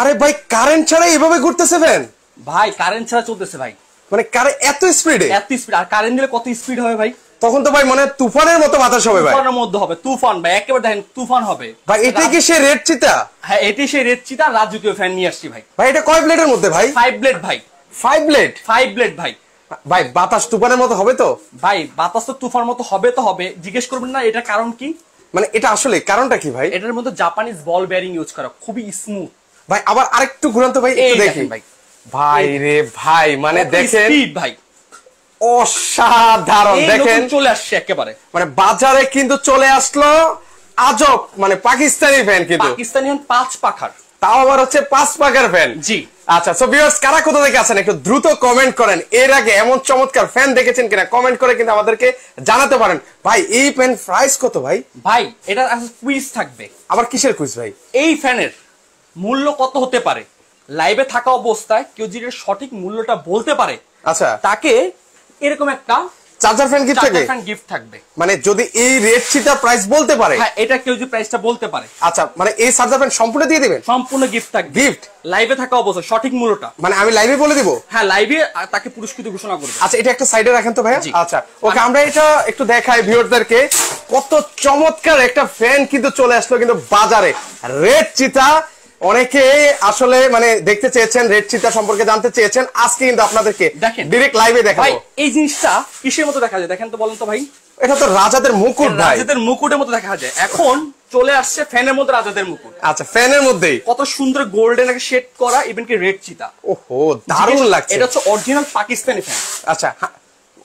আরে ভাই কারেন্ট ছাড়া এইভাবে ঘুরতেছে ফ্যান? ভাই কারেন্ট ছাড়া চলতেছে ভাই। মানে কারেন্ট এত স্পিডে? এত স্পিড, আর কারেন্ট দিলে কত স্পিড হবে ভাই? তখন তো ভাই মানে তুফানের মতো বাতাস হবে ভাই। তুফানের মধ্যে হবে, তুফান ভাই, একেবারে দেখেন তুফান হবে ভাই। এটা কি সেই রেড চিতা? হ্যাঁ এটি সেই রেড চিতা। রাজকীয় ফ্যান নিয়ে আসছি ভাই। ভাই এটা কয় ব্লেডের মধ্যে ভাই? 5 ব্লেড ভাই। 5 ব্লেড? 5 ব্লেড ভাই। ভাই বাতাস তুফানের মতো হবে তো? ভাই বাতাস তো তুফানের মতো হবে তো হবে, জিজ্ঞেস করবেন না এটা কারণ কি? মানে এটা আসলে কারণটা কি ভাই? এটার মধ্যে জাপানিজ বল বেয়ারিং ইউজ করা, খুবই স্মুথ ভাই। আবার আরেকটু ঘুরান তো ভাই, একটু দেখি ভাই। ভাই রে ভাই, মানে দেখেন স্পিড ভাই অসাধারণ। দেখেন চলে আসছে একেবারে, মানে বাজারে কিন্তু চলে আসলো আজব মানে পাকিস্তানি ফ্যান, কিন্তু পাকিস্তানি 5 পাখার, তাও আবার হচ্ছে 5 পাখার ফ্যান। জি আচ্ছা, সো ভিউয়ার্স কারা কোথা থেকে আছেন একটু দ্রুত কমেন্ট করেন। এর আগে এমন চমৎকার ফ্যান দেখেছেন কিনা কমেন্ট করে কিন্তু আমাদেরকে জানাতে পারেন। ভাই এই ফ্যান প্রাইস কত ভাই? ভাই এটার কুইজ থাকবে। আবার কিসের কুইজ ভাই? এই ফ্যানের মূল্য কত হতে পারে, লাইভে থাকা অবস্থায় কেউ যদি সঠিক মূল্যটা বলতে পারে, আচ্ছা, তাকে এরকম একটা চার্জার ফ্যান গিফট থাকবে। গিফট থাকবে। মানে যদি এই রেড চিতা প্রাইস বলতে পারে, হ্যাঁ এটা কেউ যদি প্রাইসটা বলতে পারে, আচ্ছা মানে এই চার্জার ফ্যান সম্পূর্ণ দিয়ে দিবেন? সম্পূর্ণ গিফট থাকবে। গিফট লাইভে থাকা অবস্থায় সঠিক মূল্যটা মানে আমি লাইভে বলে দিব? হ্যাঁ লাইভে তাকে পুরস্কৃত ঘোষণা করবে। আচ্ছা এটা একটা সাইডে রাখেন তো ভাই। আচ্ছা ওকে, আমরা এটা একটু দেখাই ভিউয়ারদেরকে। কত চমৎকার একটা ফ্যান কিন্তু চলে আসলো কিন্তু বাজারে, রেড চিতা। অনেকে আসলে মানে দেখতে চেয়েছেন, রেড চিতা সম্পর্কে জানতে চেয়েছেন। আজকে কিন্তু আপনাদেরকে ডাইরেক্ট লাইভে দেখাবো। ভাই এই জিনিসটা কিসের মতো দেখা যায় দেখেন তো, বলেন তো ভাই? এটা তো রাজাদের মুকুট ভাই। রাজাদের মুকুটের মতো দেখা যায়। এখন চলে আসছে ফ্যানের মধ্যে রাজাদের মুকুট। আচ্ছা ফ্যানের মধ্যেই কত সুন্দর গোল্ডেন একটা শেড করা, ইভেন কি রেড চিতা। ওহো দারুণ লাগছে। এটা হচ্ছে অরিজিনাল পাকিস্তানি ফ্যান। আচ্ছা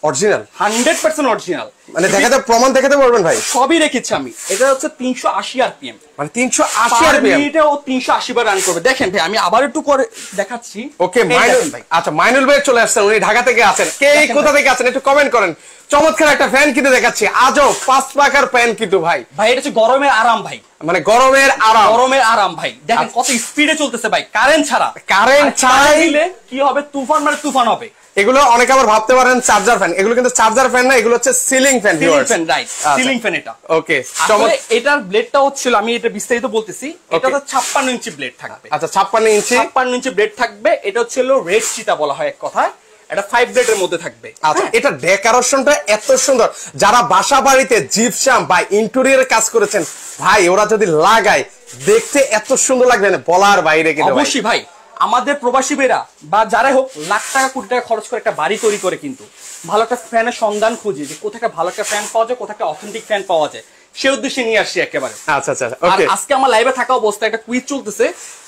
অরিজিনাল, 100% অরিজিনাল। মানে দেখাতে প্রমাণ দেখাতে পারবেন ভাই? সবই রেখেছি আমি। এটা হচ্ছে 380 আরপিএম, মানে 380 আরপিএম মিনিটে ও 380 বার রান করবে। দেখেন ভাই আমি আবার একটু করে দেখাচ্ছি। ওকে মাইনুল ভাই, আচ্ছা মাইনুল ভাই চলে আসছেন, উনি ঢাকা থেকে আছেন। কে কোথা থেকে আছেন একটু কমেন্ট করেন। চমৎকার একটা ফ্যান কিন্তু দেখাচ্ছি, আজব 5 পাখার ফ্যান কিন্তু ভাই। ভাই এটা হচ্ছে গরমের আরাম ভাই, মানে গরমের আরাম। গরমের আরাম ভাই। দেখেন কত স্পিডে চলতেছে ভাই, কারেন্ট ছাড়া। কারেন্ট ছাড়া দিলে কি হবে? তুফান মানে তুফান হবে। এগুলো অনেকে আবার ভাবতে পারেন চার্জার ফ্যান, এগুলো কিন্তু চার্জার ফ্যান না, এগুলো হচ্ছে ceiling fan. Ceiling fan, right, ceiling fan এটা। ওকে আসলে এটার ব্লেডটা হচ্ছিল, আমি এটা বিস্তারিত বলতেছি। এটা তো 56 ইঞ্চি ব্লেড থাকবে। আচ্ছা 56 ইঞ্চি, 56 ইঞ্চি ব্লেড থাকবে। এটা হচ্ছে রেড চিতা বলা হয় এক কথায়। এটা 5 ব্লেডের মধ্যে থাকবে। আচ্ছা এটা ডেকোরেশনটা এত সুন্দর, যারা বাসা বাড়িতে জিপসাম বা ইন্টেরিয়র কাজ করেছেন ভাই, ওরা যদি লাগায় দেখতে এত সুন্দর লাগবে না বলার বাইরে। কিন্তু অবশ্যই ভাই, আমাদের প্রবাসী বেরা বা যারাই হোক লাখ টাকা কোটি টাকা খরচ করে একটা বাড়ি তৈরি করে কিন্তু ভালো একটা ফ্যানের সন্ধান খুঁজি, যে কোথায় ভালো একটা ফ্যান পাওয়া যায়, কোথায় অথেন্টিক ফ্যান পাওয়া যায়, সে উদ্দেশ্যে নিয়ে আসছি একেবারে। আচ্ছা আচ্ছা ওকে, আজকে আমার লাইভে থাকা অবস্থায় একটা কুইজ চলতেছে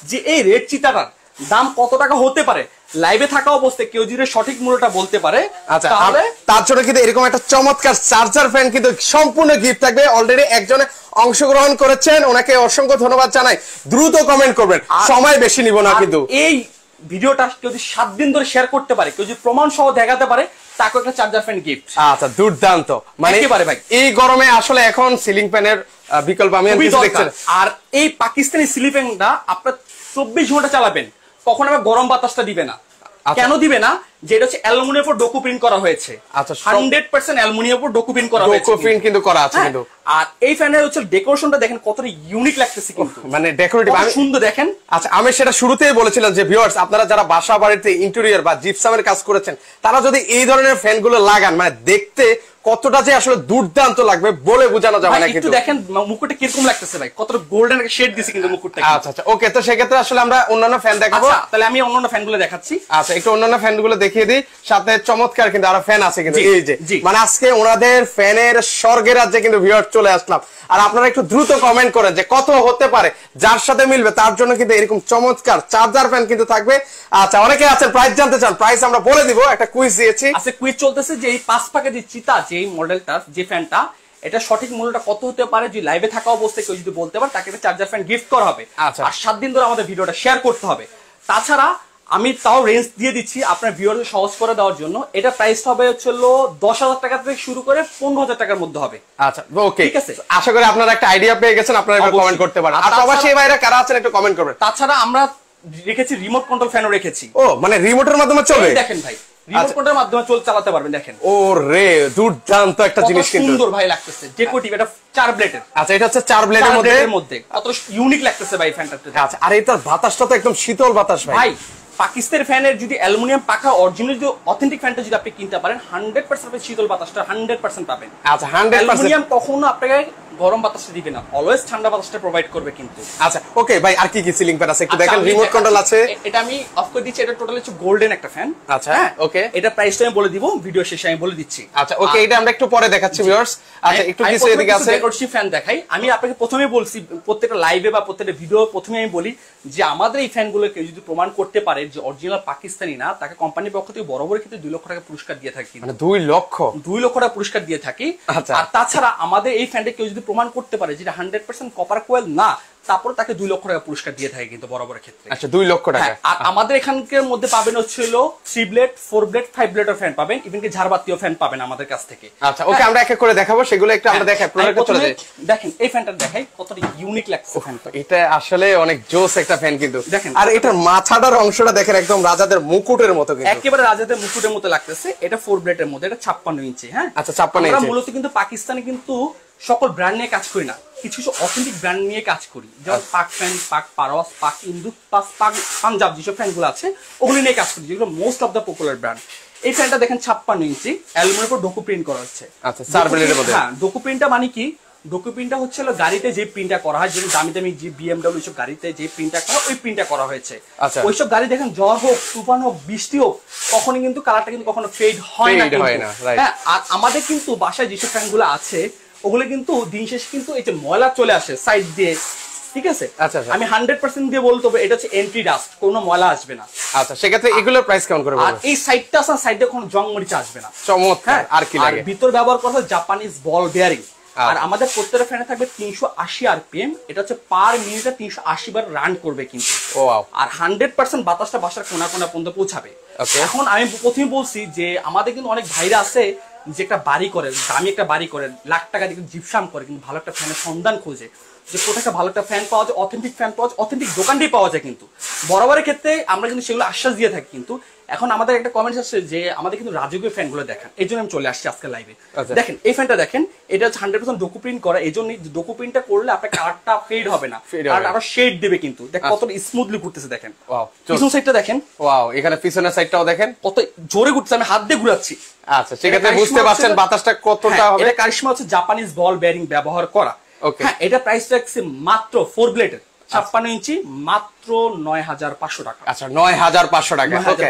যে এই রেড চিতাটার দাম কত টাকা হতে পারে। লাইভে থাকা অবস্থায় কেউ যদি সঠিক মূল্যটা বলতে পারে, আচ্ছা তাহলে তার জন্য কিন্তু এরকম একটা চমৎকার চার্জার ফ্যান কিন্তু সম্পূর্ণ গিফট থাকবে। অলরেডি একজনে অংশগ্রহণ করেছেন, ওনাকে অসংখ্য ধন্যবাদ জানাই। দ্রুত কমেন্ট করবেন, সময় বেশি নিব না। কিন্তু এই ভিডিওটা কেউ যদি 7 দিন ধরে শেয়ার করতে পারে, কেউ যদি প্রমাণ সহ দেখাতে পারে, তাকে একটা চার্জার ফ্যান গিফট। আচ্ছা দুর্দান্ত। মানে একেবারে ভাই এই গরমে আসলে এখন সিলিং ফ্যানের বিকল্প আমি দেখছি। আর এই পাকিস্তানি সিলিং ফ্যানটা আপনার 24 ঘন্টা চালাবেন, কখনো আবার গরম বাতাসটা দিবে না। কেন দিবে না? যে এটা হচ্ছে অ্যালুমিনিয়ামের উপর ডোকো প্রিন্ট করা হয়েছে। আচ্ছা 100% অ্যালুমিনিয়ামের উপর ডোকো প্রিন্ট করা হয়েছে। ডোকো প্রিন্ট কিন্তু করা আছে কিন্তু। আর এই ফ্যানের হচ্ছে ডেকোরেশনটা দেখেন কতটা ইউনিক লাগতেছে কিন্তু, মানে ডেকোরেটিভ আমি সুন্দর দেখেন। আচ্ছা আমি সেটা শুরুতেই বলেছিলাম যে ভিউয়ার্স, আপনারা যারা বাসা বাড়িতে ইন্টেরিয়র বা জিপসামের কাজ করেছেন, তারা যদি এই ধরনের ফ্যানগুলো লাগান, মানে দেখতে কতটা যে আসলে দুর্দান্ত লাগবে বলে বোঝানো যাবে না। কিন্তু দেখেন মুকুটটা কিরকম লাগতেছে ভাই, কতটা গোল্ডেন একটা শেড দিয়েছে কিন্তু মুকুটটা। আচ্ছা আচ্ছা ওকে, তো সেক্ষেত্রে আসলে আমরা অন্যান্য ফ্যান দেখাবো। তাহলে আমি অন্যান্য ফ্যানগুলো দেখাচ্ছি। আচ্ছা একটু অন্যান্য ফ্যানগুলো দেখিয়ে দিই, সাথে চমৎকার কিন্তু আরো ফ্যান আছে কিন্তু। এই যে মানে আজকে ওনাদের ফ্যানের স্বর্গের রাজ্যে কিন্তু ভিউয়ার্স চলে আসলাম। আর আপনারা একটু দ্রুত কমেন্ট করেন যে কত হতে পারে, যার সাথে মিলবে তার জন্য কিন্তু এরকম চমৎকার চার্জার ফ্যান কিন্তু থাকবে। আচ্ছা অনেকে আছেন প্রাইস জানতে চান, প্রাইস আমরা বলে দিব। একটা কুইজ দিয়েছি। আচ্ছা কুইজ চলতেছে যে এই 5 পাকে যে চিতা, যে মডেলটা, যে ফ্যানটা, এটা সঠিক মূল্যটা কত হতে পারে, যে লাইভে থাকা অবস্থায় কেউ যদি বলতে পারে, তাকে একটা চার্জার ফ্যান গিফট করা হবে। আচ্ছা আর 7 দিন ধরে আমাদের ভিডিওটা শেয়ার করতে হবে। তাছাড়া আমি তাও রেঞ্জ দিয়ে দিচ্ছি আপনার ভিউয়ারদের সহজ করে দেওয়ার জন্য। এটা প্রাইস হবে হচ্ছে 10,000 টাকা থেকে শুরু করে 15,000 টাকার মধ্যে হবে। আচ্ছা ওকে, ঠিক আছে। আশা করি আপনারা একটা আইডিয়া পেয়ে গেছেন, আপনারা এবার কমেন্ট করতে পারেন। আর প্রবাসী ভাইরা কারা আছেন একটু কমেন্ট করবেন। তাছাড়া আমরা রেখেছি রিমোট কন্ট্রোল ফ্যানও রেখেছি। ও মানে রিমোটের মাধ্যমে চলবে। দেখেন ভাই রিমোট কন্ট্রোলের মাধ্যমে চালাতে পারবেন। দেখেন ও রে, দুর্দান্ত একটা জিনিস, কিন্তু সুন্দর ভাই লাগতেছে, ডেকোরেটিভ। এটা 4 ব্লেডের। আচ্ছা, এটা হচ্ছে 4 ব্লেডের মধ্যে কত ইউনিক লাগতেছে ভাই ফ্যানটাতে। আচ্ছা, আর এটার বাতাসটা তো একদম শীতল বাতাস ভাই। পাকিস্তানের ফ্যানের যদি অ্যালুমিনিয়াম পাখা অরিজিনাল যদি অথেন্টিক ফ্যানটা যদি আপনি কিনতে পারেন 100% আপনি শীতল বাতাসটা 100% পাবেন। আচ্ছা, 100%। অ্যালুমিনিয়াম কখনো আপনাকে গরম বাতাসটা দিবে না, অলওয়েজ ঠান্ডা বাতাসটা প্রোভাইড করবে কিন্তু। আচ্ছা, ওকে ভাই, আর কি কি সিলিং ফ্যান আছে একটু দেখেন। রিমোট কন্ট্রোল আছে। এটা আমি অফ করে দিচ্ছি। এটা টোটালি হচ্ছে গোল্ডেন একটা ফ্যান। আচ্ছা, ওকে। এটা প্রাইসটা আমি বলে দিব ভিডিও শেষে, আমি বলে দিচ্ছি। আচ্ছা, ওকে, এটা আমরা একটু পরে দেখাচ্ছি ভিউয়ার্স। আচ্ছা, একটু কিছু এদিকে আছে ডেকোরেটিভ ফ্যান দেখাই। আমি আপনাকে প্রথমেই বলছি, প্রত্যেকটা লাইভে বা প্রত্যেকটা ভিডিও প্রথমে আমি বলি যে আমাদের এই ফ্যানগুলো কেউ যদি প্রমাণ করতে পারে যে অরিজিনাল পাকিস্তানি না, তাকে কোম্পানির পক্ষ থেকে বড় বড় ক্ষেত্রে 2 লক্ষ টাকা পুরস্কার দিয়ে থাকি। মানে 2 লক্ষ টাকা পুরস্কার দিয়ে থাকি। আর তাছাড়া আমাদের এই ফ্যানটা কেউ যদি প্রমাণ করতে পারে যেটা 100% কপার কোয়েল না, তারপরে তাকে 2 লক্ষ টাকা পুরস্কার দিয়ে থাকে কিন্তু বড় বড় ক্ষেত্রে। আচ্ছা, 2 লক্ষ টাকা। আর আমাদের এখানকার মধ্যে পাবেন হচ্ছিল 3 ব্লেড, 4 ব্লেড, 5 ব্লেডের ফ্যান পাবেন, ইভেন কি ঝাড়বাতিও ফ্যান পাবেন আমাদের কাছ থেকে। আচ্ছা, ওকে, আমরা এক এক করে দেখাবো, সেগুলো একটু আমরা দেখাই। প্রোডাক্টে চলে যাই। দেখেন এই ফ্যানটা দেখাই, কতটা ইউনিক লাগছে ফ্যানটা। এটা আসলে অনেক জোস একটা ফ্যান কিন্তু দেখেন। আর এটার মাথাটার অংশটা দেখেন, একদম রাজাদের মুকুটের মতো কিন্তু, একেবারে রাজাদের মুকুটের মতো লাগতেছে। এটা 4 ব্লেডের মধ্যে, এটা 56 ইঞ্চি। হ্যাঁ, আচ্ছা, 56 ইঞ্চি। আমরা মূলত কিন্তু পাকিস্তানে কিন্তু সকল ব্র্যান্ড নিয়ে কাজ করি না, কিছু কিছু অথেন্টিক ব্র্যান্ড নিয়ে কাজ করি, যেমন পাক ফ্যান, পাক পারওয়াস, পাক ইন্দুক, পাক পাঞ্জাব, যেসব ফ্যানগুলো আছে ওগুলো নিয়ে কাজ করি, যেগুলো most of the popular brand. এই ফ্যানটা দেখেন 56 ইঞ্চি, অ্যালুমিনিয়ামের উপর ডোকু প্রিন্ট করা হচ্ছে। আচ্ছা, 4 ব্লেডের মধ্যে। হ্যাঁ, ডোকু প্রিন্টটা মানে কি? ডোকু প্রিন্টটা হচ্ছে গাড়িতে যে প্রিন্টটা করা হয়, যেমন দামি দামি যে বিএমডব্লিউ সব গাড়িতে যে প্রিন্টটা করা, ওই প্রিন্টটা করা হয়েছে। আচ্ছা, ওইসব গাড়ি দেখেন জ্বর হোক, তুফান হোক, বৃষ্টি হোক, কখনো কিন্তু কালারটা কিন্তু কখনো ফেড হয় না। হ্যাঁ, আর আমাদের কিন্তু বাসায় যেসব ফ্যানগুলো আছে ওগুলো কিন্তু দিন শেষে কিন্তু এই যে ময়লা চলে আসে সাইড দিয়ে, ঠিক আছে? আচ্ছা, আমি 100% দিয়ে বলতে হবে এটা হচ্ছে এন্ট্রি ডাস্ট, কোনো ময়লা আসবে না। আচ্ছা, সেক্ষেত্রে এগুলোর প্রাইস কেমন করে আর এই সাইডটা আছে, সাইডে কোনো জং মরিচা আসবে না। চমৎকার। আর কি লাগে? আর ভিতর ব্যবহার করা হয় জাপানিজ বল বেয়ারিং। আর আমাদের প্রত্যেকটা ফ্যানে থাকবে 380 আরপিএম। এটা হচ্ছে পার মিনিটে 380 বার রান করবে কিন্তু। আর 100% বাতাসটা বাসার কোনা কোনা পর্যন্ত পৌঁছাবে। এখন আমি প্রথমে বলছি যে আমাদের কিন্তু অনেক ভাইরা আছে যে একটা বাড়ি করে, দামি একটা বাড়ি করে, লাখ টাকা দিয়ে জিপসাম করে, কিন্তু ভালো একটা ফ্যানের সন্ধান খোঁজে যে কোথায় ভালো একটা ফ্যান পাওয়া যায়, অথেন্টিক ফ্যান পাওয়া যায়, অথেন্টিক দোকানটাই পাওয়া যায়। কিন্তু বরাবরের ক্ষেত্রে আমরা কিন্তু সেগুলো আশ্বাস দিয়ে থাকি। কিন্তু এখন আমাদের একটা কমেন্টস আসছে যে আমাদের কিন্তু রাজকীয় ফ্যানগুলো দেখান, এই জন্য আমি চলে আসছি আজকে লাইভে। দেখেন এই ফ্যানটা দেখেন, এটা হচ্ছে 100% ডোকু প্রিন্ট করা, এই জন্য ডোকু প্রিন্টটা করলে আপনার কালারটা ফেড হবে না, আর আরো শেড দেবে কিন্তু। দেখ কতটা স্মুথলি ঘুরতেছে, দেখেন পিছন সাইডটা দেখেন। ওয়াও, এখানে পিছনের সাইডটাও দেখেন কত জোরে ঘুরছে, আমি হাত দিয়ে ঘুরাচ্ছি। আচ্ছা, সেক্ষেত্রে বুঝতে পারছেন বাতাসটা কতটা হবে। এটা কারিশমা হচ্ছে জাপানিজ বল বেয়ারিং ব্যবহার করা। হ্যাঁ, এটা প্রাইস রাখছে মাত্র 4 ব্লেডের 56 ইঞ্চি, মাত্র 9500 টাকা। আচ্ছা, 9500 টাকা।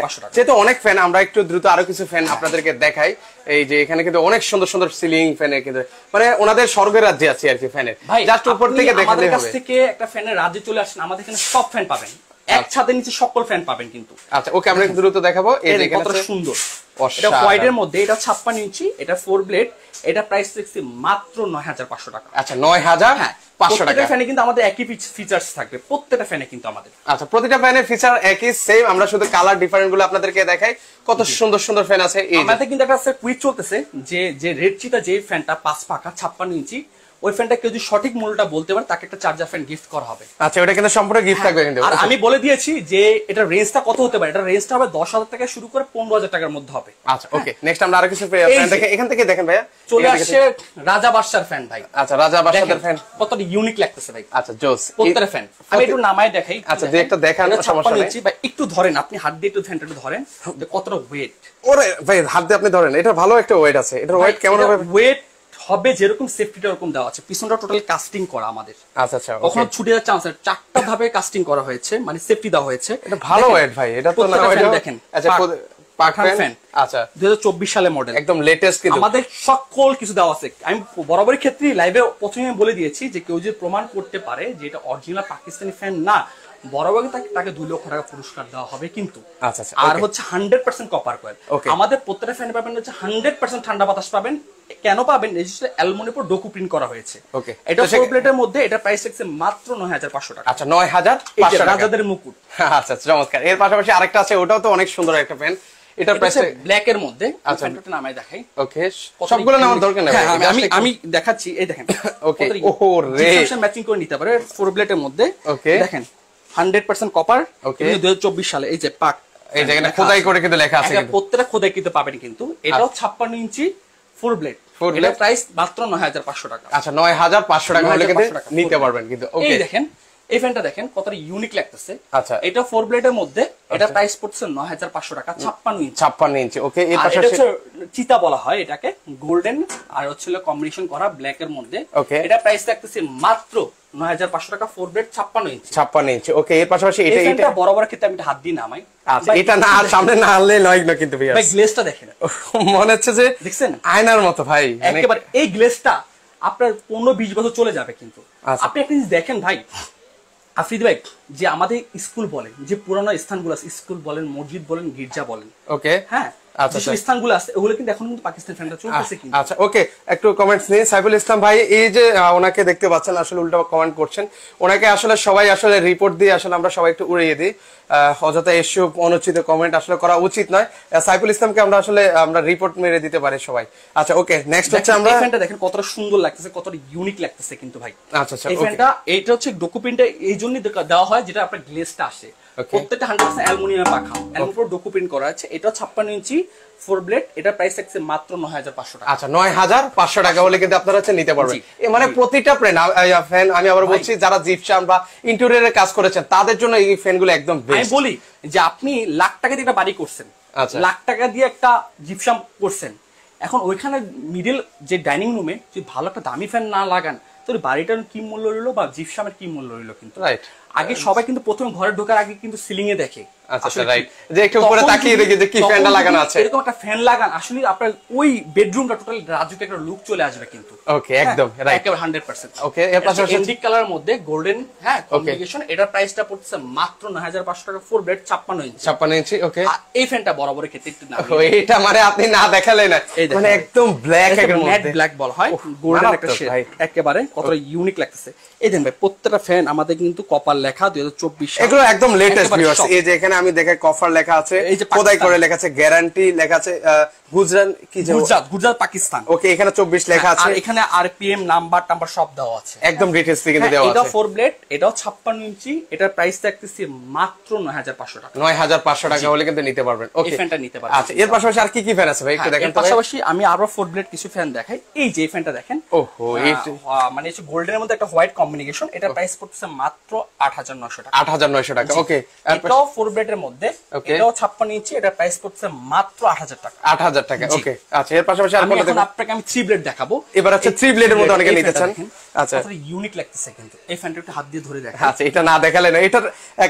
যেহেতু অনেক ফ্যান, আমরা একটু দ্রুত আরো কিছু ফ্যান আপনাদেরকে দেখাই। এই যে এখানে কিন্তু অনেক সুন্দর সুন্দর সিলিং ফ্যানের কিন্তু মানে ওনাদের স্বর্গের রাজ্যে আছে আর কি ফ্যানের। জাস্ট উপর থেকে দেখালে হবে। আমাদের কাছ থেকে একটা ফ্যানের রাজ্যে চলে আসেন, আমাদের এখানে সব ফ্যান পাবেন, এক ছাদের নিচে সকল ফ্যান পাবেন কিন্তু। আচ্ছা, ওকে, আমরা একটু দ্রুত দেখাবো। এই যে কত সুন্দর, এটা হোয়াইটের মধ্যে, এটা 56 ইঞ্চি, এটা 4 ব্লেড, এটা প্রাইস রাখছি মাত্র 9500 টাকা। আচ্ছা, 9500 টাকা। ফ্যানে কিন্তু আমাদের একই ফিচারস থাকবে, প্রত্যেকটা ফ্যানে কিন্তু আমাদের। আচ্ছা, প্রতিটা ফ্যানের ফিচার একই সেম, আমরা শুধু কালার ডিফারেন্ট গুলো আপনাদেরকে দেখাই। কত সুন্দর সুন্দর ফ্যান আছে। এই আমাদের কিন্তু একটা কুইজ চলতেছে যে রেড চিতা যে ফ্যানটা 5 পাকা 56 ইঞ্চি, ওই ফ্যানটা কেউ যদি সঠিক মূল্যটা বলতে পারে তাকে একটা চার্জার ফ্যান গিফট করা হবে। আচ্ছা, ওটা কিন্তু সম্পূর্ণ গিফট থাকবে কিন্তু। আর আমি বলে দিয়েছি যে এটা রেঞ্জটা কত হতে পারে, এটা রেঞ্জটা হবে 10,000 থেকে শুরু করে 15,000 টাকার মধ্যে হবে। আচ্ছা, ওকে, নেক্সট আমরা আরো কিছু ফ্যান দেখে এখান থেকে দেখেন ভাইয়া। চলে আসছে রাজা বাদশার ফ্যান ভাই। আচ্ছা, রাজা বাদশার ফ্যান কতটা ইউনিক লাগতেছে ভাই। আচ্ছা, জোস প্রত্যেকটা ফ্যান আমি একটু নামায় দেখাই। আচ্ছা, দুই একটা দেখান, সমস্যা নেই ভাই। একটু ধরেন আপনি হাত দিয়ে, একটু ফ্যানটা একটু ধরেন, কতটা ওয়েট। ওরে ভাই, হাত দিয়ে আপনি ধরেন, এটা ভালো একটা ওয়েট আছে। এটার ওয়েট কেমন হবে? ওয়েট হবে যেরকম সেফটিটা এরকম দেওয়া আছে, পিছনটা টোটাল কাস্টিং করা আমাদের। আচ্ছা আচ্ছা, কখনো ছুটে যাওয়ার চান্স নেই, 4টা ভাবে কাস্টিং করা হয়েছে, মানে সেফটি দেওয়া হয়েছে। এটা ভালো ওয়েট ভাই, এটা তো না ওয়েট দেখেন। আচ্ছা, পাখান ফ্যান, আচ্ছা 2024 সালে মডেল, একদম লেটেস্ট কিন্তু আমাদের সকল কিছু দেওয়া আছে। আমি বরাবরের ক্ষেত্রে লাইভে প্রথমে বলে দিয়েছি যে কেউ যদি প্রমাণ করতে পারে যে এটা অরিজিনাল পাকিস্তানি ফ্যান না, বরাবর তাকে 2 লক্ষ টাকা পুরস্কার দেওয়া হবে কিন্তু। আচ্ছা আচ্ছা, আর হচ্ছে 100% কপার কয়েল। আমাদের প্রত্যেকটা ফ্যানে পাবেন হচ্ছে 100% ঠান্ডা বাতাস পাবেন। কেন পাবেন? অ্যালুমিনিয়ামের উপর ডোকু প্রিন্ট করা হয়েছে। ওকে, এটা 4 প্লেটের মধ্যে, এটা প্রাইস রাখছে মাত্র 9500 টাকা। আচ্ছা, 9500 টাকা, রাজাদের মুকুট। আচ্ছা, চমৎকার। এর পাশাপাশি আরেকটা আছে, ওটাও তো অনেক সুন্দর একটা ফ্যান। এটা প্রাইস ব্ল্যাক এর মধ্যে। আচ্ছা, ফ্যানটা নামাই দেখাই। ওকে, সবগুলো নামার দরকার নেই, আমি দেখাচ্ছি। এই দেখেন, ওকে, ওহো রে, ম্যাচিং করে নিতে পারে 4 প্লেটের মধ্যে। ওকে, দেখেন 100% কপার, 2024 সালে। এই যে পাক এই যে এখানে খোদাই করে কিন্তু লেখা আছে কিন্তু প্রত্যেকটা খোদাই কিন্তু পাবেন কিন্তু এটাও 56 ইঞ্চি ফুল ব্লেড এটা প্রাইস মাত্র 9500 টাকা আচ্ছা 9500 টাকা হলে কিন্তু নিতে পারবেন কিন্তু ওকে এই দেখেন এই ফ্যানটা দেখেন কতটা ইউনিক লাগতেছে আচ্ছা এটা 4 ব্লেডের মধ্যে এটা প্রাইস পড়ছে 9500 টাকা 56 ইঞ্চি ওকে এর পাশে চিতা বলা হয় এটাকে গোল্ডেন আর হচ্ছে কম্বিনেশন করা ব্ল্যাক এর মধ্যে এটা প্রাইস লাগতেছে মাত্র 9500 টাকা 4 ব্লেড 56 ইঞ্চি ওকে এর পাশাপাশি এটা বড় বড় ক্ষেত্রে আমি হাত দিয়ে নামাই আচ্ছা এটা না সামনে না আনলে নয় না কিন্তু ভাই গ্লেজটা দেখেন মনে হচ্ছে যে দেখছেন আয়নার মতো ভাই একেবারে এই গ্লেজটা আপনার 15-20 বছর চলে যাবে কিন্তু আপনি একটা জিনিস দেখেন ভাই আফ্রিদি ভাই যে আমাদের স্কুল বলেন যে পুরানো স্থানগুলো আছে স্কুল বলেন মসজিদ বলেন গির্জা বলেন ওকে হ্যাঁ আচ্ছা স্থানগুলো আছে ওগুলো কিন্তু এখন কিন্তু পাকিস্তান ফ্যানটা চলতেছে কিন্তু আচ্ছা ওকে একটু কমেন্টস নিন সাইফুল ইসলাম ভাই এই যে ওনাকে দেখতে পাচ্ছেন আসলে উল্টো কমেন্ট করছেন ওনাকে আসলে সবাই আসলে রিপোর্ট দিয়ে আসলে আমরা সবাই একটু উড়িয়ে দিই অযথা এসব অনুচিত কমেন্ট আসলে করা উচিত নয় সাইফুল ইসলামকে আমরা আসলে আমরা রিপোর্ট মেরে দিতে পারি সবাই আচ্ছা ওকে নেক্সট হচ্ছে আমরা এই ফ্যানটা দেখেন কতটা সুন্দর লাগতেছে কতটা ইউনিক লাগতেছে কিন্তু ভাই আচ্ছা আচ্ছা এই ফ্যানটা এইটা হচ্ছে ডকুমেন্টে এই জন্যই দেওয়া হয় যেটা আপনার গ্লেজটা আসে প্রত্যেকটা 100% অ্যালুমিনিয়াম পাখা অ্যালুমিনিয়াম ডকুমেন্ট করা আছে এটা 56 ইঞ্চি 4 ব্লেড এটা প্রাইস থাকছে মাত্র 9500 টাকা আচ্ছা 9500 টাকা হলে কিন্তু আপনারা হচ্ছে নিতে পারবেন মানে প্রতিটা ফ্যান আমি আবার বলছি যারা জিপসাম বা ইন্টেরিয়রের কাজ করেছেন তাদের জন্য এই ফ্যানগুলো একদম বেস্ট আমি বলি যে আপনি লাখ টাকা দিয়ে একটা বাড়ি করছেন লাখ টাকা দিয়ে একটা জিপসাম করছেন এখন ওইখানে মিডল যে ডাইনিং রুমে যদি ভালো একটা দামি ফ্যান না লাগান তাহলে বাড়িটার কি মূল্য রইলো বা জিপসামের কি মূল্য রইলো কিন্তু রাইট আগে সবাই কিন্তু প্রথমে ঘরে ঢোকার আগে কিন্তু সিলিং এ দেখে আচ্ছা রাইট যে একটু উপরে তাকিয়ে দেখে যে কি ফ্যানটা লাগানো আছে এরকম একটা ফ্যান লাগান আসলে আপনার ওই বেডরুমটা টোটাল রাজুকে একটা লুক চলে আসবে কিন্তু ওকে একদম রাইট একেবারে 100% ওকে এর পাশাপাশি এন্টিক কালার মধ্যে গোল্ডেন হ্যাঁ কম্বিনেশন এটার প্রাইসটা পড়ছে মাত্র 9500 টাকা 4 ব্লেড 56 ইঞ্চি 56 ইঞ্চি ওকে এই ফ্যানটা বরাবর ক্ষেত্রে একটু না এটা মানে আপনি না দেখালেন না মানে একদম ব্ল্যাক এর মধ্যে ম্যাট ব্ল্যাক বলা হয় গোল্ডেন একটা শেড একেবারে কতটা ইউনিক লাগতেছে এই দেন ভাই প্রত্যেকটা ফ্যান আমাদের কিন্তু কপার লেখা 2024 এগুলো একদম লেটেস্ট ভিউয়ার্স এই যে এখানে আমি দেখে কফার লেখা আছে খোদাই করে লেখা আছে গ্যারান্টি লেখা আছে গুজরাট কি যে গুজরাট পাকিস্তান ওকে এখানে 24 লেখা আছে আর এখানে আরপিএম নাম্বার সব দেওয়া আছে একদম ডিটেইলস কিন্তু দেওয়া আছে এটা 4 ব্লেড এটাও 56 ইঞ্চি এটার প্রাইস থাকতেছে মাত্র 9500 টাকা 9500 টাকা হলে কিন্তু নিতে পারবেন ওকে এই ফ্যানটা নিতে পারবেন আচ্ছা এর পাশাপাশি আর কি কি ফ্যান আছে ভাই একটু দেখেন তো পাশাপাশি আমি আরো 4 ব্লেড কিছু ফ্যান দেখাই এই যে ফ্যানটা দেখেন ওহো এই মানে হচ্ছে গোল্ডেনের মধ্যে একটা হোয়াইট কম্বিনেশন এটা প্রাইস পড়ছে মাত্র 8900 টাকা 8900 টাকা ওকে এটাও 4 ব্লেডের মধ্যে এটাও 56 ইঞ্চি এটা প্রাইস পড়ছে মাত্র 8000 টাকা 8000 টাকা ওকে আচ্ছা এর পাশাপাশি আর কোনটা দেখব আপনাকে আমি 3 ব্লেড দেখাবো এবার হচ্ছে 3 ব্লেডের মধ্যে অনেকে নিতে চান আচ্ছা কত ইউনিক লাগতেছে কিন্তু এই ফ্যানটা একটু হাত দিয়ে ধরে দেখেন আচ্ছা এটা না দেখালে না এটার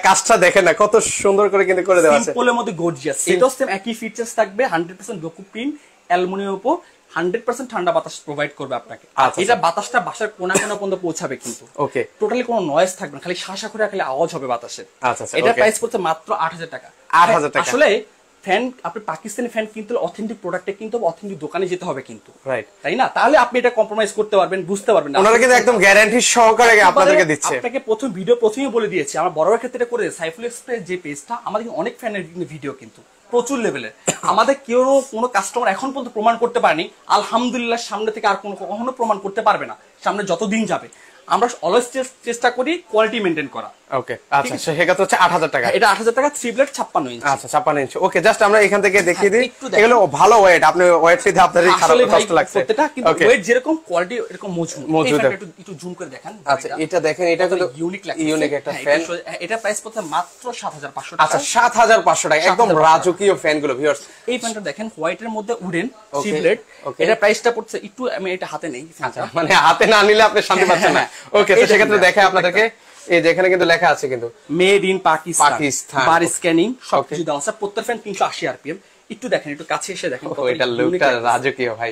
কাজটা দেখেন না কত সুন্দর করে কিন্তু করে দেওয়া আছে সিম্পলের মধ্যে গর্জিয়াস এটাও সেম একই ফিচারস থাকবে 100% ডকুপিন অ্যালুমিনিয়াম উপর 100% ঠান্ডা বাতাস প্রোভাইড করবে আপনাকে এটা বাতাসটা বাসার কোণা কোণা পর্যন্ত পৌঁছাবে কিন্তু ওকে টোটালি কোনো নয়েজ থাকবে না খালি শাসা করে খালি আওয়াজ হবে বাতাসের আচ্ছা আচ্ছা এটা প্রাইস পড়ছে মাত্র 8000 টাকা 8000 টাকা আসলে ফ্যান আপনি পাকিস্তানি ফ্যান কিনতে অথেন্টিক প্রোডাক্টে কিন্তু অথেন্টিক দোকানে যেতে হবে কিন্তু রাইট তাই না তাহলে আপনি এটা কম্প্রোমাইজ করতে পারবেন বুঝতে পারবেন না ওনারা কিন্তু একদম গ্যারান্টি সহকারে আপনাদেরকে দিচ্ছে আপনাকে প্রথম ভিডিও প্রথমেই বলে দিয়েছি আমার বড় ক্ষেত্রে করে সাইফুল এক্সপ্রেস যে পেজটা আমাদের অনেক ফ্যানের ভিডিও কিন্তু প্রচুর লেভেলের আমাদের কেউ কোনো কাস্টমার এখন পর্যন্ত প্রমাণ করতে পারেনি আলহামদুলিল্লাহ সামনে থেকে আর কখনো প্রমাণ করতে পারবে না সামনে যতদিন যাবে আমরা অলওয়েজ চেষ্টা করি কোয়ালিটি মেইনটেইন করা ওকে আচ্ছা সেটা হচ্ছে 8000 টাকা এটা 8000 টাকা 3 ব্লেড 56 ইঞ্চি আচ্ছা 56 ইঞ্চি ওকে জাস্ট আমরা এখান থেকে দেখিয়ে দিই এগুলো ভালো ওয়েট আপনি ওয়েট দিতে আপনার খারাপ কষ্ট লাগছে প্রত্যেকটা কিন্তু ওয়েট যেরকম কোয়ালিটি এরকম মজবুত একটু জুম করে দেখেন আচ্ছা এটা দেখেন এটা কিন্তু ইউনিক একটা ফ্যান এটা প্রাইস পড়ছে মাত্র 7500 টাকা আচ্ছা 7500 টাকা একদম রাজকীয় ফ্যান গুলো ভিউয়ার্স এই ফ্যানটা দেখেন হোয়াইটের মধ্যে উডেন 3 ব্লেড এটা প্রাইসটা পড়ছে একটু আমি এটা হাতে নেই আচ্ছা মানে হাতে না নিলে আপনি শান্তি পাচ্ছেন না ওকে তো সেক্ষেত্রে দেখাই আপনাদেরকে এই যে এখানে কিন্তু লেখা আছে কিন্তু made in Pakistan bar scanning সবকিছু দেওয়া আছে প্রত্যেক ফ্যান 380 আরপিএম একটু দেখেন একটু কাছে এসে দেখেন কত এটা লুকটা রাজকীয় ভাই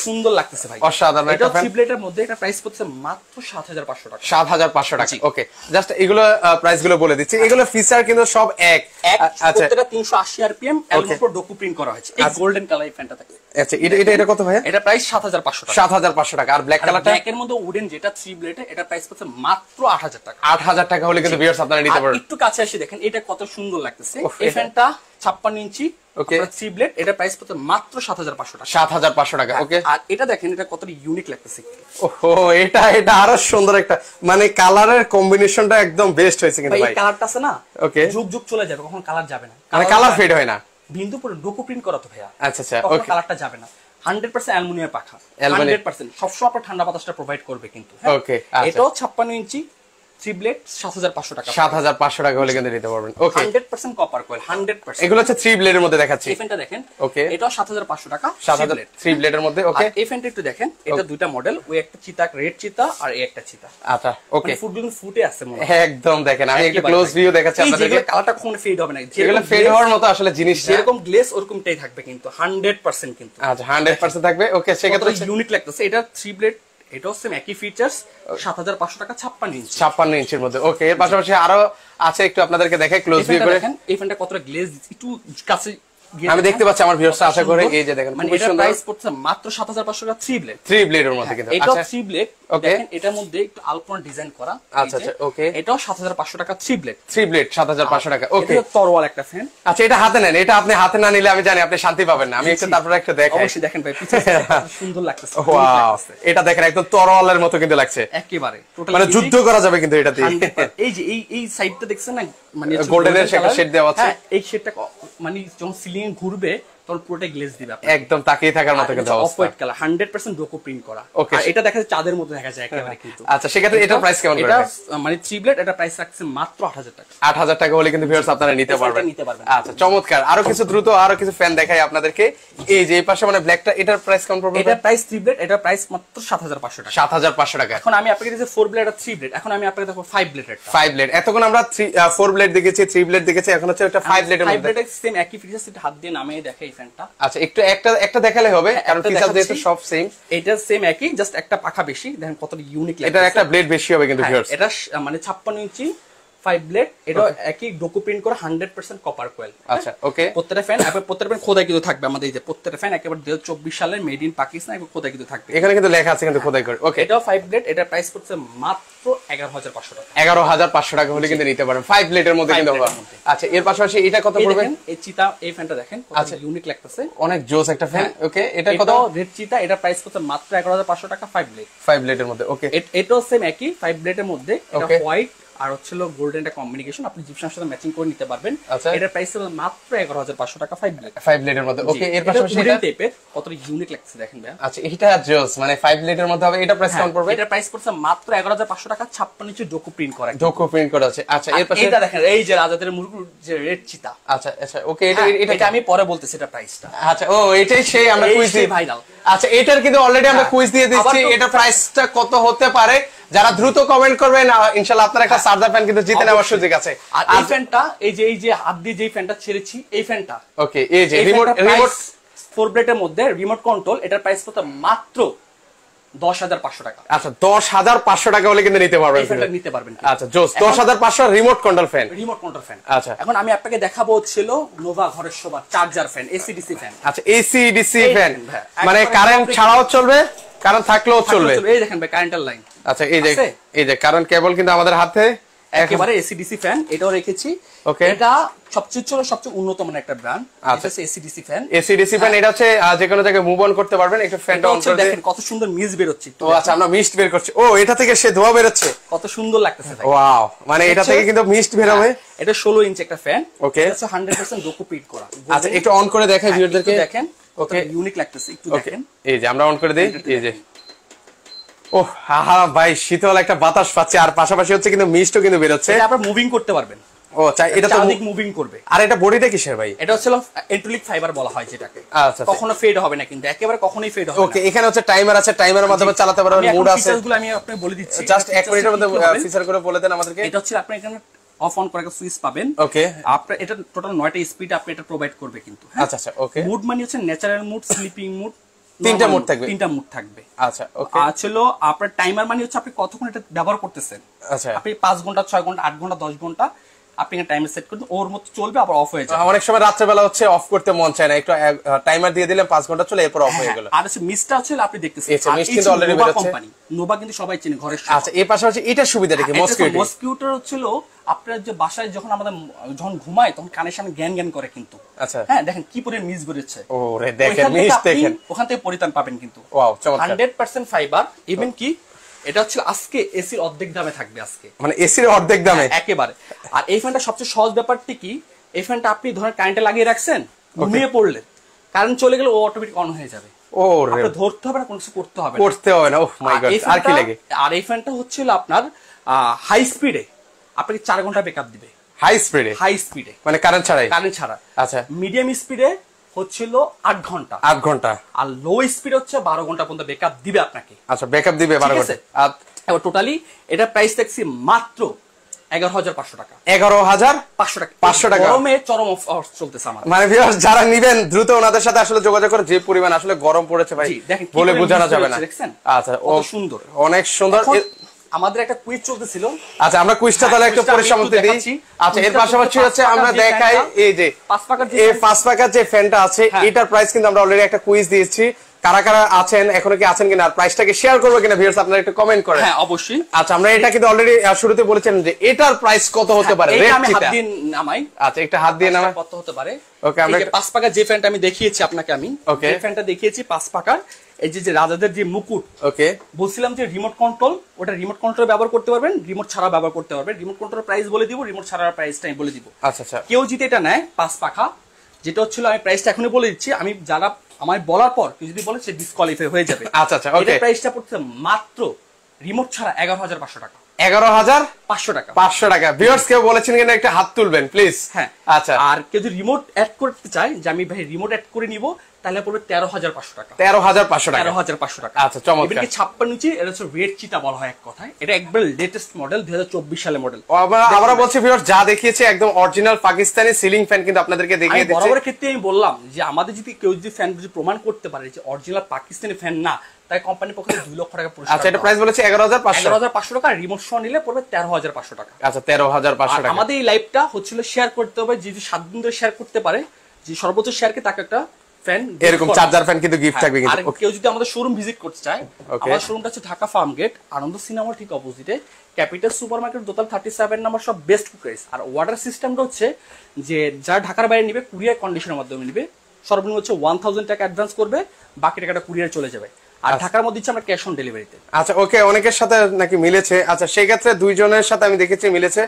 সুন্দর লাগতেছে ভাই অসাধারণ একটা ফ্যান ট্রিপলেটের মধ্যে এটা প্রাইস পড়ছে মাত্র 7500 টাকা 7500 টাকা ওকে জাস্ট এগুলো প্রাইস গুলো বলে দিচ্ছি এগুলো ফিচার কিন্তু সব এক আচ্ছা প্রত্যেকটা 380 আরপিএম এর উপর ডকু প্রিন্ট করা হয়েছে এই গোল্ডেন কালার ফ্যানটা থাকে আচ্ছা এটা কত ভাই এটা প্রাইস 7500 টাকা 7500 টাকা আর ব্ল্যাক কালারটা ব্ল্যাক এর মধ্যে উডেন যেটা 3 ব্লেডে এটা প্রাইস পড়ছে মাত্র 8000 টাকা 8000 টাকা হলে কিন্তু ভিউয়ার্স আপনারা নিতে পারবেন একটু কাছে এসে দেখেন এটা কত সুন্দর লাগতেছে এই ফ্যানটা 56 ইঞ্চি ওকে থ্রি ব্লেড, এটা প্রাইস পড়ছে মাত্র 7500 টাকা। 7500 টাকা। ওকে, আর এটা দেখেন এটা কতটা ইউনিক লাগতেছে। ওহো, এটা আরো সুন্দর একটা, মানে কালারের কম্বিনেশনটা একদম বেস্ট হয়েছে কিন্তু ভাই। এই কালারটা আছে না, ওকে, যুগ যুগ চলে যাবে, কখন কালার যাবে না, মানে কালার ফেড হয় না, বিন্দু পুরো ডোকো প্রিন্ট করা তো ভাইয়া। আচ্ছা আচ্ছা, কখনো ওকে, কালারটা যাবে না। 100% অ্যালুমিনিয়াম পাখা, 100% সবসময় আপনার ঠান্ডা বাতাসটা প্রোভাইড করবে কিন্তু। ওকে, এটাও 56 ইঞ্চি থ্রি ব্লেড 7500 টাকা। 7500 টাকা হলে কিন্তু নিতে পারবেন। ওকে, 100% কপার কয়েল, 100%। এগুলো হচ্ছে থ্রি ব্লেডের মধ্যে দেখাচ্ছি। এই ফ্যানটা দেখেন, ওকে, এটাও 7500 টাকা, 7000 থ্রি ব্লেডের মধ্যে। ওকে, এই ফ্যানটা একটু দেখেন, এটা দুইটা মডেল, ওই একটা চিতা রেড চিতা আর এই একটা চিতা। আচ্ছা, ওকে, ফুটগুলো ফুটে আছে মনে হয় একদম। দেখেন আমি একটা ক্লোজ ভিউ দেখাচ্ছি আপনাদেরকে, কালারটা কখনো ফেড হবে না, যেগুলো ফেড হওয়ার মতো আসলে জিনিস না, যেরকম গ্লেজ ওরকমটাই থাকবে কিন্তু 100% কিন্তু। আচ্ছা, 100% থাকবে। ওকে, সেক্ষেত্রে ইউনিক লাগতেছে। এটা থ্রি ব্লেড, এটাও সেম একই ফিচার্স, 7500 টাকা, 56 ইঞ্চি। 56 ইঞ্চির মধ্যে। ওকে, এর পাশাপাশি আরো আছে, একটু আপনাদেরকে দেখাই ক্লোজ ভিউ করে। দেখেন এই ফ্যানটা কতটা গ্লেজ, একটু কাছে আমি দেখতে পাচ্ছি আমার ভিউয়ার্সরা, আশা করে। এই যে দেখেন, মানে এটা প্রাইস পড়ছে মাত্র 7500 টাকা থ্রি ব্লেড। থ্রি ব্লেডের মধ্যে কিন্তু। এটা আচ্ছা, থ্রি ব্লেড, দেখেন এটার মধ্যে একটু আলপনা ডিজাইন করা। আচ্ছা আচ্ছা, ওকে, এটাও 7500 টাকা থ্রি ব্লেড। থ্রি ব্লেড 7500 টাকা। ওকে, এটা তরোয়াল একটা ফ্যান। আচ্ছা, এটা হাতে নেন, এটা আপনি হাতে না নিলে আমি জানি আপনি শান্তি পাবেন না। আমি একটু তারপরে একটা দেখাই। অবশ্যই দেখেন ভাই, পিছনে সুন্দর লাগতেছে। ওয়াও, এটা দেখেন একদম তরোয়ালের মতো কিন্তু লাগছে, একেবারে মানে যুদ্ধ করা যাবে কিন্তু এটা দিয়ে। এই যে এই সাইডটা দেখছেন না, মানে গোল্ডেনের একটা শেড দেওয়া আছে। এই শেডটা মানে যখন সিলিং ঘুরবে তখন পুরোটা গ্লেজ দিবে আপনি, একদম তাকিয়ে থাকার মতো কিন্তু অফ অবস্থা। হোয়াইট কালার, 100% ডোকো প্রিন্ট করা। ওকে, আর এটা দেখা যায় চাঁদের মতো দেখা যায় একেবারে কিন্তু। আচ্ছা, সেক্ষেত্রে এটার প্রাইস কেমন করে? এটা মানে থ্রি ব্লেড, এটা প্রাইস রাখছে মাত্র 8000 টাকা। 8000 টাকা হলে কিন্তু ভিউয়ার্স আপনারা নিতে পারবেন। আচ্ছা, চমৎকার। আরো কিছু দ্রুত আরো কিছু ফ্যান দেখাই আপনাদেরকে। এই যে এই পাশে মানে ব্ল্যাকটা, এটার প্রাইস কেমন পড়বে? এটা প্রাইস থ্রি ব্লেড, এটা প্রাইস মাত্র 7500 টাকা। 7500 টাকা। এখন আমি আপনাকে দিয়েছি ফোর ব্লেড আর থ্রি ব্লেড, এখন আমি আপনাকে দেখো ফাইভ ব্লেড। ফাইভ ব্লেড, এতক্ষণ আমরা ফোর ব্লেড দেখেছি, থ্রি ব্লেড দেখেছি, এখন হচ্ছে একটা ফাইভ ব্লেডের মধ্যে। ফাইভ ব্লেড সেম একই ফিচারস, এটা হাত দিয়ে নামিয়ে দেখে এই ফ্যানটা। আচ্ছা, একটু একটা দেখালে হবে, কারণ ফিচার যেহেতু সব সেম। এটা সেম একই, জাস্ট একটা পাখা বেশি। দেখেন কতটা ইউনিক লাগে। এটা একটা ব্লেড বেশি হবে কিন্তু ভিউয়ার্স। এটা মানে 56 ইঞ্চি ফাইভ ব্লেড, এটা একই ডোকো প্রিন্ট করা, 100% কপার কয়েল। আচ্ছা, ওকে, প্রত্যেকটা ফ্যান প্রত্যেকটা ফ্যান খোদাই কিন্তু থাকবে আমাদের। এই যে প্রত্যেকটা ফ্যান একেবারে 2024 সালের মেড ইন পাকিস্তান, একবার খোদাই কিন্তু থাকবে। এখানে কিন্তু লেখা আছে কিন্তু খোদাই করে। ওকে, এটাও ফাইভ ব্লেড, এটা প্রাইস পড়ছে মাত্র 11500 টাকা। 11500 টাকা হলে কিন্তু নিতে পারেন ফাইভ ব্লেডের মধ্যে কিন্তু হবে। আচ্ছা, এর পাশাপাশি এটা কত পড়বে? এই চিতা এই ফ্যানটা দেখেন কত ইউনিক লাগতেছে, অনেক জোস একটা ফ্যান। ওকে, এটা কত? রেড চিতা, এটা প্রাইস পড়ছে মাত্র 11500 টাকা ফাইভ ব্লেড। ফাইভ ব্লেডের মধ্যে। ওকে, এটাও সেম একই ফাইভ ব্লেডের মধ্যে, এটা হোয়াইট আর হচ্ছিল গোল্ডেন একটা কম্বিনেশন, আপনি জিপসামের সাথে ম্যাচিং করে নিতে পারবেন। আচ্ছা, এটার প্রাইস হলো মাত্র 11500 টাকা ফাইভ ব্লেড। ফাইভ ব্লেডের মধ্যে। ওকে, এর পাশাপাশি এটা টেপের কতটা ইউনিক লাগছে দেখেন ভাই। আচ্ছা, এটা জোস, মানে ফাইভ ব্লেডের মধ্যে হবে। এটা প্রাইস কেমন পড়বে? এটা প্রাইস পড়ছে মাত্র 11500 টাকা, 56 ইঞ্চি ডোকো প্রিন্ট করা, ডোকো প্রিন্ট করা আছে। আচ্ছা, এর পাশে এটা দেখেন, এই যে রাজাদের মুরগির যে রেড চিতা। আচ্ছা আচ্ছা, ওকে, এটা আমি পরে বলতেছি এটা প্রাইসটা। আচ্ছা, ও এটাই সেই আমরা কুইজ দিই ভাইরাল। আচ্ছা, এটার কিন্তু অলরেডি আমরা কুইজ দিয়ে দিচ্ছি, এটা প্রাইসটা কত হতে পারে। যারা দ্রুত কমেন্ট করবেন ইনশাআল্লাহ আপনার একটা চার্জার ফ্যান কিন্তু জিতে নেওয়ার সুযোগ আছে। আর এই ফ্যানটা, এই যে হাত দিয়ে যেই ফ্যানটা ছেড়েছি, এই ফ্যানটা, ওকে, এই যে রিমোট ফোর ব্লেডের মধ্যে রিমোট কন্ট্রোল, এটার প্রাইস কত? মাত্র 10500 টাকা। আচ্ছা, 10500 টাকা হলে কিন্তু নিতে পারবেন, ফ্যানটা নিতে পারবেন। আচ্ছা, জোস, 10500 remote control fan, remote control fan. আচ্ছা, এখন আমি আপনাকে দেখাবো ছিল নোভা ঘরের শোভা charger fan, AC DC fan. আচ্ছা, এসি ডিসি ফ্যান, মানে কারেন্ট ছাড়াও চলবে, কারেন্ট থাকলেও চলবে। এই দেখেন ভাই কারেন্টের লাইন। আচ্ছা, এই যে কারেন্ট কেবল কিন্তু আমাদের হাতে, একেবারে এসি ডিসি ফ্যান, এটাও রেখেছি। ওকে, এটা সবচেয়ে উন্নত মানের একটা ব্র্যান্ড। আচ্ছা, AC DC fan. AC DC fan, এটা হচ্ছে যে কোনো জায়গায় মুভ অন করতে পারবেন। একটু ফ্যানটা অন করে দেখেন কত সুন্দর মিস্ট বের হচ্ছে। ও আচ্ছা, আমরা মিস্ট বের করছি। ও, এটা থেকে সে ধোঁয়া বের হচ্ছে, কত সুন্দর লাগতেছে ভাই। ওয়াও, মানে এটা থেকে কিন্তু মিস্ট বের হবে। এটা 16 ইঞ্চি একটা ফ্যান। ওকে, এটা 100% ডোকো প্রিন্ট করা। আচ্ছা, একটু অন করে দেখাই ভিউয়ারদেরকে, দেখেন ওকে ইউনিক লাগতেছে, একটু দেখেন। এই যে আমরা অন করে দেই, এই যে ও হা ভাই, শীতল একটা বাতাস পাচ্ছে, আর পাশাপাশি হচ্ছে কিন্তু মিস্টও কিন্তু বের হচ্ছে। এটা আপনি মুভিং করতে পারবেন। ও চাই, এটা তো মুভিং করবে। আর এটা বডিটা কিসের ভাই? এটা হচ্ছে এন্ট্রিলিক ফাইবার বলা হয় যেটাকে। আচ্ছা, কখনো ফেড হবে না কিন্তু, একেবারে কখনোই ফেড হবে না। ওকে, এখানে হচ্ছে টাইমার আছে, টাইমারের মাধ্যমে চালাতে পারবেন, মুড আছে। ফিচারগুলো আমি আপনাকে বলে দিচ্ছি, জাস্ট 1 মিনিটের মধ্যে ফিচার করে বলে দেন আমাদেরকে। এটা হচ্ছে আপনি এখানে অফ অন করে একটা সুইচ পাবেন। ওকে, আপনার এটা টোটাল 9টা স্পিড আপনি এটা প্রোভাইড করবে কিন্তু। আচ্ছা আচ্ছা, ওকে, মুড মানে হচ্ছে ন্যাচারাল মুড, স্লিপিং মুড, তিনটা মুড থাকবে। তিনটা মুড থাকবে। আচ্ছা, ওকে, আসলে আপনার টাইমার মানে হচ্ছে আপনি কতক্ষণ এটা ব্যবহার করতেছেন। আচ্ছা, আপনি 5 ঘন্টা, 6 ঘন্টা, 8 ঘন্টা, 10 ঘন্টা আপনি টাইমার সেট করুন, ওর মতো চলবে, আবার অফ হয়ে যাবে। অনেক সময় রাত্রেবেলা হচ্ছে অফ করতে মন চায় না, একটু টাইমার দিয়ে দিলে 5 ঘন্টা চলে, এরপর অফ হয়ে গেল। আর হচ্ছে মিস্টটা হচ্ছে আপনি দেখতেছেন, আচ্ছা, মিস্ট কিন্তু অলরেডি বের হচ্ছে। নোভা কিন্তু সবাই চেনে ঘরের। আচ্ছা, এই পাশাপাশি এটা সুবিধাটা কি? মসকিউটোর হচ্ছিল আপনার যে বাসায় যখন আমাদের যখন ঘুমায় তখন কানের সামনে জ্ঞান জ্ঞান করে কিন্তু। আচ্ছা, হ্যাঁ দেখেন কি পরিমাণ মিস বেরোচ্ছে। ওরে দেখেন মিস, দেখেন ওখান থেকে পরিত্রাণ পাবেন কিন্তু। ওয়াও, চমৎকার। 100% ফাইবার। ইভেন কি এটা হচ্ছে আজকে এসির অর্ধেক দামে থাকবে আজকে, মানে এসির অর্ধেক দামে একেবারে। আর এই ফ্যানটা সবচেয়ে সহজ ব্যাপারটি কি, এই ফ্যানটা আপনি ধরেন কারেন্টে লাগিয়ে রাখছেন, ঘুমিয়ে পড়লেন, কারেন্ট চলে গেলে ও অটোমেটিক অন হয়ে যাবে। ওরে আপনি ধরতে হবে না, কোনো কিছু করতে হবে না। ওহ মাই গড, আর কি লাগে? আর এই ফ্যানটা হচ্ছিল আপনার হাই স্পিডে আপনাকে 4 ঘন্টা ব্যাকআপ দিবে। হাই স্পিডে মানে কারেন্ট ছাড়া। আচ্ছা, মিডিয়াম স্পিডে হচ্ছিল 8 ঘন্টা। আর লো স্পিড হচ্ছে 12 ঘন্টা পর্যন্ত ব্যাকআপ দিবে আপনাকে। আচ্ছা, ব্যাকআপ দিবে 12 ঘন্টা। এবার টোটালি এটা প্রাইস দেখছি মাত্র 11,500 টাকা। 11,500 টাকা। 500 টাকা গরমে চরম অফার চলতেছে আমার। মানে ভিউয়ার্স যারা নেবেন দ্রুত ওনাদের সাথে আসলে যোগাযোগ করে, যে পরিমাণ আসলে গরম পড়েছে ভাই বলে বোঝানো যাবে না। আচ্ছা, ও সুন্দর, অনেক সুন্দর। আমাদের একটা কুইজ চলতেছিল। আচ্ছা, আমরা কুইজটা তাহলে একটু পরিসমাপ্তি দিই। আচ্ছা, এর পাশাপাশি হচ্ছে আমরা দেখাই এই যে 5 পাকার যে ফ্যানটা আছে, এটার প্রাইস কিন্তু আমরা অলরেডি একটা কুইজ দিয়েছি। কারা কারা আছেন, এখনো কি আছেন কিনা, আর প্রাইসটাকে শেয়ার করবে কিনা ভিউয়ার্স আপনারা একটু কমেন্ট করেন। হ্যাঁ অবশ্যই। আচ্ছা, আমরা এটা কিন্তু অলরেডি শুরুতে বলেছেন যে এটার প্রাইস কত হতে পারে, এটা আমি হাত দিয়ে নামাই। আচ্ছা, একটা হাত দিয়ে নামাই কত হতে পারে। ওকে, আমরা 5 পাকার যে ফ্যানটা আমি দেখিয়েছি আপনাকে, আমি যে ফ্যানটা দেখিয়েছি 5 পাকার, এই যে রাজাদের যে মুকুট, ওকে বলছিলাম যে রিমোট কন্ট্রোল, ওটা রিমোট কন্ট্রোল ব্যবহার করতে পারবেন, রিমোট ছাড়া ব্যবহার করতে পারবেন। রিমোট কন্ট্রোল প্রাইস বলে দিব, রিমোট ছাড়ার প্রাইসটা আমি বলে দিব। আচ্ছা আচ্ছা, কেউ যদি এটা নেয় 5 পাখা, যেটা হচ্ছিল, আমি প্রাইসটা এখনই বলে দিচ্ছি, আমি যারা আমার বলার পর কেউ যদি বলে সে ডিসকোয়ালিফাই হয়ে যাবে। আচ্ছা আচ্ছা, ওকে। এটা প্রাইসটা পড়ছে মাত্র রিমোট ছাড়া 11,500 টাকা। 11,500 টাকা। 500 টাকা। ভিউয়ার্স কেউ বলেছেন কিনা একটা হাত তুলবেন প্লিজ। হ্যাঁ, আচ্ছা। আর কেউ যদি রিমোট অ্যাড করতে চায় যে আমি ভাই রিমোট অ্যাড করে নিব, তাহলে পড়বে 13,500 টাকা। 13,500 টাকা। 13,500 টাকা। আচ্ছা, চমৎকার। এবারে 56 ইঞ্চি, এটা হচ্ছে রেড চিতা বলা হয় এক কথায়। এটা একবার লেটেস্ট মডেল, 2024 সালের মডেল। আমরা বলছি ভিউয়ার্স যা দেখিয়েছে একদম অরিজিনাল পাকিস্তানি সিলিং ফ্যান কিন্তু আপনাদেরকে দেখিয়ে দিচ্ছি। বরাবরের ক্ষেত্রে আমি বললাম যে আমাদের যদি কেউ যদি ফ্যান যদি প্রমাণ করতে পারে যে অরিজিনাল পাকিস্তানি ফ্যান না, তাই কোম্পানির পক্ষ থেকে 2 লক্ষ টাকা পুরস্কার। আচ্ছা, এটা প্রাইস বলেছে 11,500। 11,500 টাকা। রিমোট সহ নিলে পড়বে 13,500 টাকা। আচ্ছা, 13,500 টাকা। আমাদের এই লাইভটা হচ্ছিল শেয়ার করতে হবে, যদি 7 দিন ধরে শেয়ার করতে পারে, যে সর্বোচ্চ শেয়ারকে তাকে একটা ফ্যান, এরকম চার্জার ফ্যান কিন্তু গিফট থাকবে কিন্তু। আর কেউ যদি আমাদের শোরুম ভিজিট করতে চায়, আমাদের শোরুমটা হচ্ছে ঢাকা ফার্ম গেট, আনন্দ সিনেমার ঠিক অপোজিটে, ক্যাপিটাল সুপারমার্কেট, দোতল 37 নম্বর, সব বেস্ট কুকারিজ। আর ওয়াটার সিস্টেমটা হচ্ছে যে যারা ঢাকার বাইরে নিবে কুরিয়ার কন্ডিশনের মাধ্যমে নিবে, সর্বনিম্ন হচ্ছে 1000 টাকা অ্যাডভান্স করবে, বাকি টাকাটা কুরিয়ার চলে যাবে। আর ঢাকার মধ্যে আমরা ক্যাশ অন ডেলিভারিতে। আচ্ছা, ওকে, অনেকের সাথে নাকি মিলেছে। আচ্ছা, সেই ক্ষেত্রে দুইজনের সাথে আমি দেখেছি মিলেছে।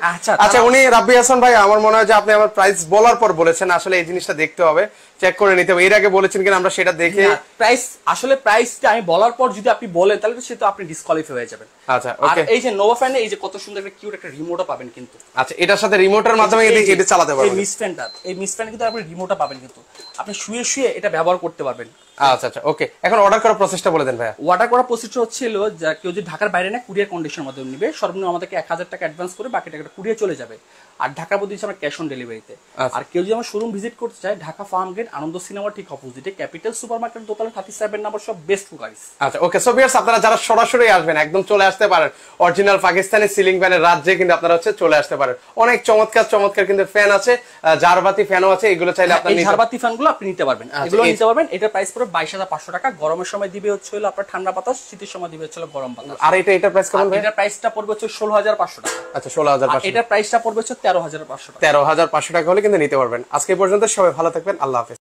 আচ্ছা, উনি রাব্বি হাসান ভাই, আমার মনে হয় যে আপনি আমার প্রাইস বলার পর বলেছেন, আসলে এই জিনিসটা দেখতে হবে, চেক করে নিতে হবে। এর আগে বলেছেন কিনা আমরা সেটা দেখে। প্রাইস আসলে প্রাইসটা আমি বলার পর যদি আপনি বলেন তাহলে তো সেটা আপনি ডিসকোয়ালিফাই হয়ে যাবেন। আচ্ছা, ওকে। এই যে নোভা ফ্যানে এই যে কত সুন্দর একটা কিউট একটা রিমোটও পাবেন কিন্তু। আচ্ছা, এটার সাথে রিমোটের মাধ্যমে এটা চালাতে পারবেন। এই মিস ফ্যানে কিন্তু আপনি রিমোটও পাবেন কিন্তু, আপনি শুয়ে শুয়ে এটা ব্যবহার করতে পারবেন। আচ্ছা আচ্ছা, ওকে। এখন অর্ডার করার প্রসেসটা বলে দেন ভাই। অর্ডার করার প্রসেসটা হচ্ছিল যে কেউ যদি ঢাকার বাইরে না কুরিয়ার কন্ডিশনের মাধ্যমে নিবে, সর্বনিম্ন আমাদেরকে 1000 টাকা অ্যাডভান্স করে বাকি টাকাটা কুরিয়ার চলে যাবে। আর ঢাকার মধ্যে আমরা ক্যাশ অন ডেলিভারিতে। আর কেউ যদি আমার শোরুম ভিজিট করতে চায়, ঢাকা ফার্ম গেট, আনন্দ সিনেমা ঠিক অপোজিটে, ক্যাপিটাল সুপারমার্কেট, দোতল 37 নম্বর, সব বেস্ট কুকারিজ। আচ্ছা, ওকে। সো ভিউয়ার্স আপনারা যারা সরাসরি আসবেন একদম চলে আসতে পারেন, অরিজিনাল পাকিস্তানি সিলিং ফ্যানের রাজ্যে কিন্তু আপনারা হচ্ছে চলে আসতে পারেন। অনেক চমৎকার চমৎকার কিন্তু ফ্যান আছে, জারবাতি ফ্যানও আছে, এগুলো চাইলে আপনি এই জারবাতি ফ্যানগুলো আপনি নিতে পারবেন, এগুলো নিতে পারবেন। এটা প্রাইস পড়বে 22,500 টাকা। গরমের সময় দিবে হচ্ছে হলো আপনার ঠান্ডা বাতাস, শীতের সময় দিবে হচ্ছে গরম বাতাস। আর এটা প্রাইস কেমন ভাই? এটার প্রাইসটা পড়বে হচ্ছে 16,500 টাকা। আচ্ছা, 16,500। এটার প্রাইসটা পড়বে হচ্ছে 13,500 টাকা। 13,500 টাকা হলে কিন্তু নিতে পারবেন। আজকে পর্যন্ত সবাই ভালো থাকবেন, আল্লাহ হাফেজ।